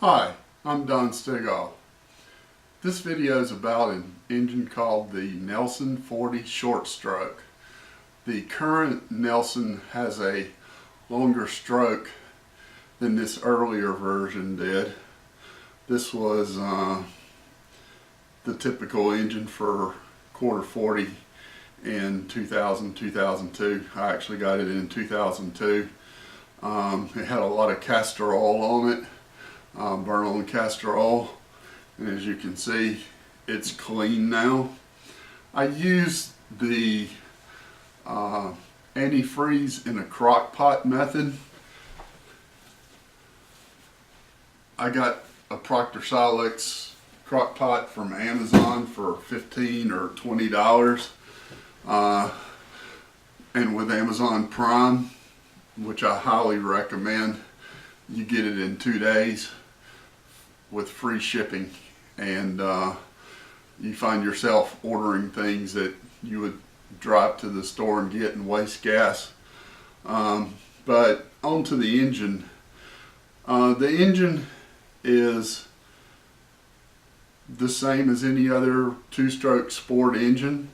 Hi, I'm Don Stegall. This video is about an engine called the Nelson 40 short stroke. The current Nelson has a longer stroke than this earlier version did. This was the typical engine for Q40 in 2000-2002. I actually got it in 2002. It had a lot of castor oil on it. Burn on castor oil, and as you can see, it's clean now. I used the antifreeze in a crock pot method. I got a Proctor Silex crock pot from Amazon for $15 or $20, and with Amazon Prime, which I highly recommend, you get it in 2 days with free shipping, and you find yourself ordering things that you would drive to the store and get and waste gas. But onto the engine. The engine is the same as any other two-stroke sport engine.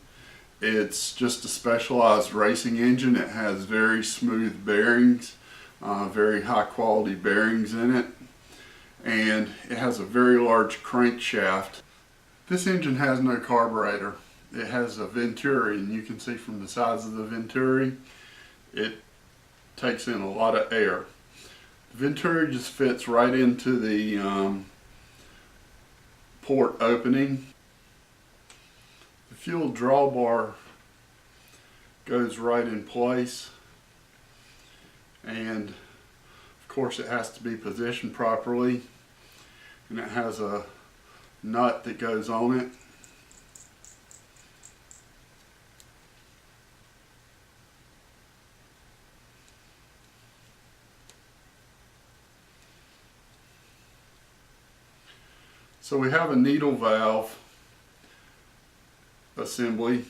It's just a specialized racing engine. It has very smooth bearings, very high quality bearings in it, and it has a very large crankshaft. This engine has no carburetor. It has a venturi, and you can see from the size of the venturi, it takes in a lot of air. The venturi just fits right into the port opening. The fuel drawbar goes right in place, and of course it has to be positioned properly, and it has a nut that goes on it. So we have a needle valve assembly.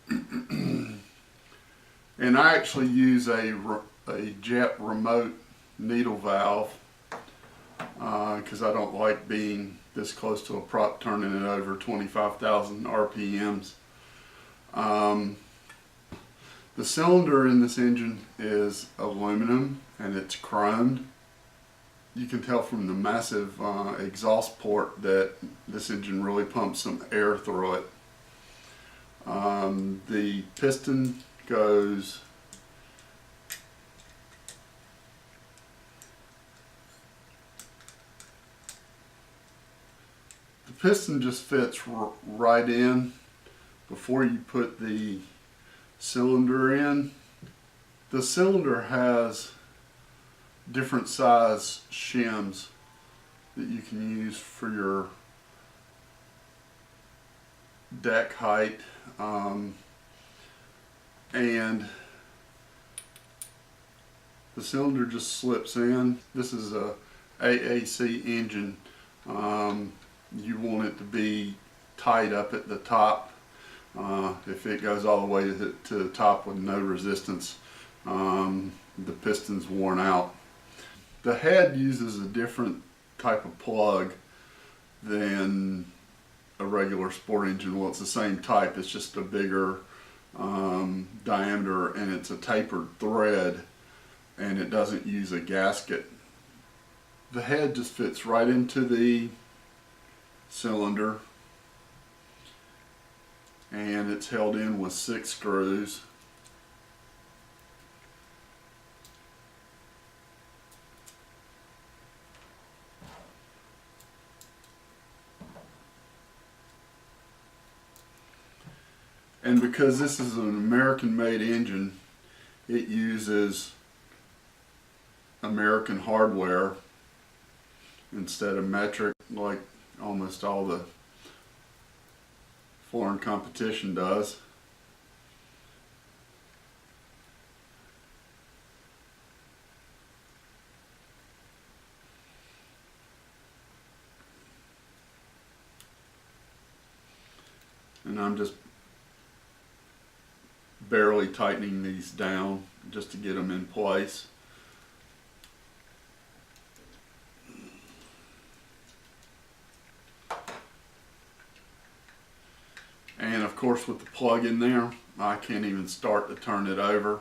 And I actually use a jet remote needle valve because I don't like being this close to a prop turning it over 25,000 RPMs. The cylinder in this engine is aluminum and it's chromed. You can tell from the massive exhaust port that this engine really pumps some air through it. The piston goes just fits right in before you put the cylinder in. The cylinder has different size shims that you can use for your deck height, and the cylinder just slips in. This is a AAC engine. You want it to be tight up at the top. If it goes all the way to the top with no resistance, the piston's worn out. The head uses a different type of plug than a regular sport engine. Well, it's the same type, it's just a bigger diameter, and it's a tapered thread, and it doesn't use a gasket. The head just fits right into the cylinder, and it's held in with 6 screws. And because this is an American-made engine, it uses American hardware instead of metric like almost all the foreign competition does. And I'm just barely tightening these down just to get them in place. And of course with the plug in there, I can't even start to turn it over.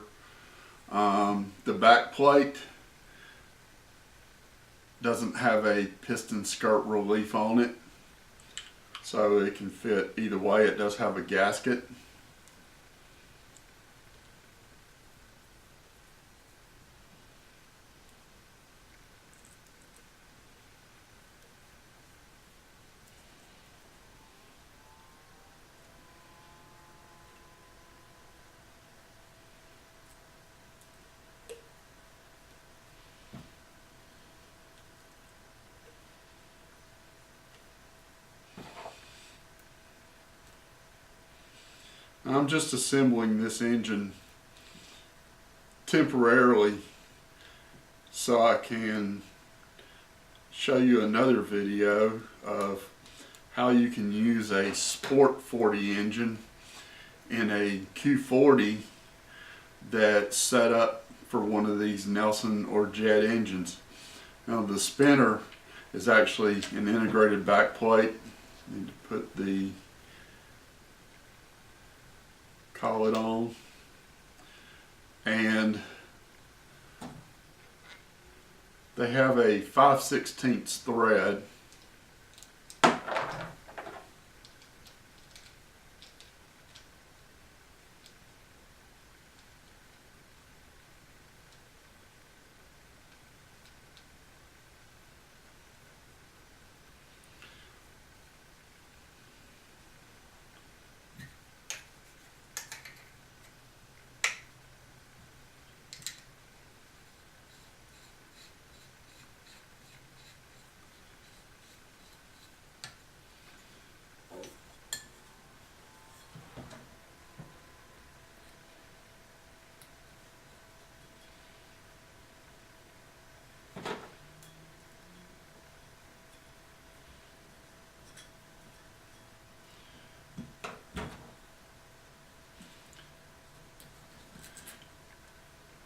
The back plate doesn't have a piston skirt relief on it, so it can fit either way. It does have a gasket. I'm just assembling this engine temporarily so I can show you another video of how you can use a Sport 40 engine in a Q40 that's set up for one of these Nelson or Jet engines. Now the spinner is actually an integrated back plate. Need to put the collet on, and they have a 5/16 thread.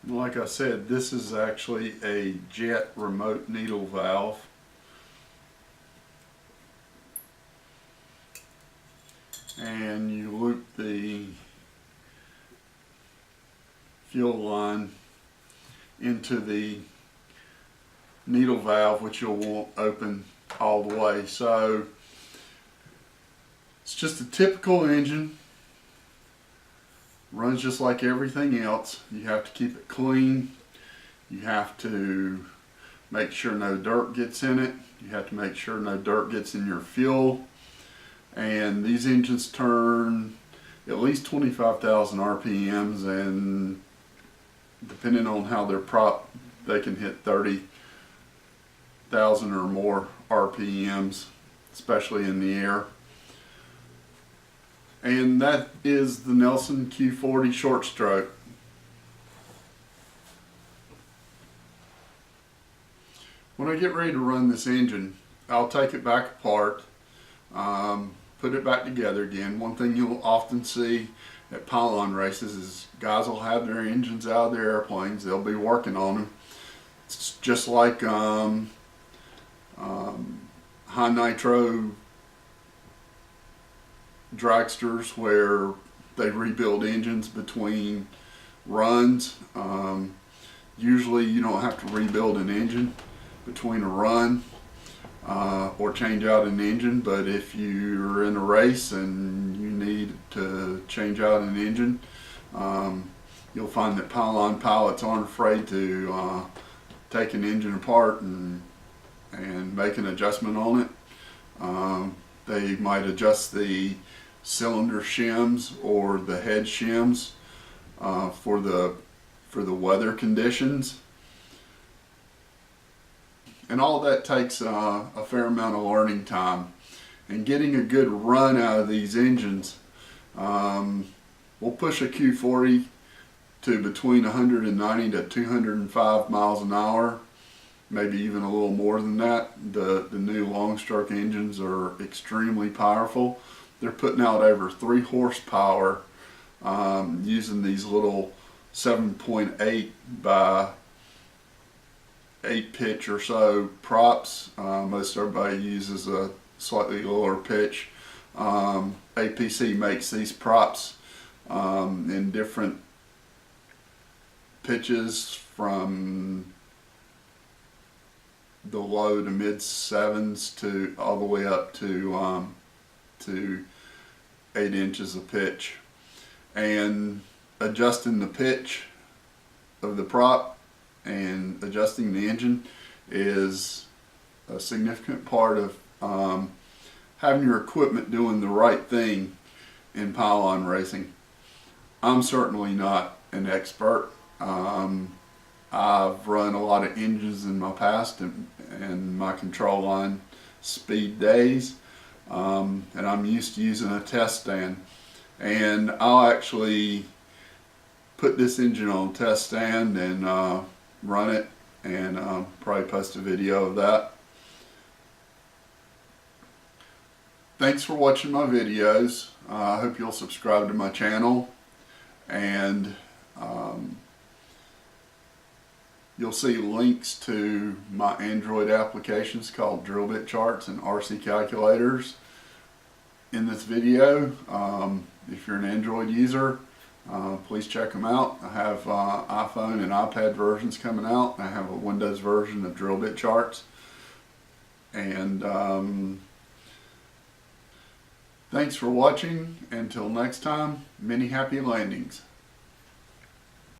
Like I said, this is actually a Jet remote needle valve. And you loop the fuel line into the needle valve, which you'll want open all the way. So it's just a typical engine. Runs just like everything else. You have to keep it clean. You have to make sure no dirt gets in it. You have to make sure no dirt gets in your fuel. And these engines turn at least 25,000 RPMs, and depending on how they're propped, they can hit 30,000 or more RPMs, especially in the air. And that is the Nelson Q40 short stroke. When I get ready to run this engine, I'll take it back apart, put it back together again. One thing you'll often see at pylon races is guys will have their engines out of their airplanes. They'll be working on them. It's just like high nitro dragsters where they rebuild engines between runs. Usually you don't have to rebuild an engine between a run or change out an engine, but if you're in a race and you need to change out an engine, you'll find that pylon pilots aren't afraid to take an engine apart and make an adjustment on it. They might adjust the cylinder shims or the head shims for the weather conditions, and all that takes a fair amount of learning time. And getting a good run out of these engines, we'll push a Q40 to between 190 to 205 miles an hour, maybe even a little more than that. The new long stroke engines are extremely powerful. They're putting out over 3 horsepower using these little 7.8 by 8 pitch or so props. Most everybody uses a slightly lower pitch APC makes these props in different pitches from the low to mid 7s to all the way up to 8 inches of pitch. And adjusting the pitch of the prop and adjusting the engine is a significant part of having your equipment doing the right thing in pylon racing. I'm certainly not an expert. I've run a lot of engines in my past and my control line speed days, and I'm used to using a test stand. And I'll actually put this engine on a test stand and run it, and probably post a video of that. Thanks for watching my videos. I hope you'll subscribe to my channel, and you'll see links to my Android applications called drill bit charts and RC calculators in this video. If you're an Android user, please check them out. I have iPhone and iPad versions coming out. I have a Windows version of drill bit charts. And thanks for watching. Until next time, many happy landings.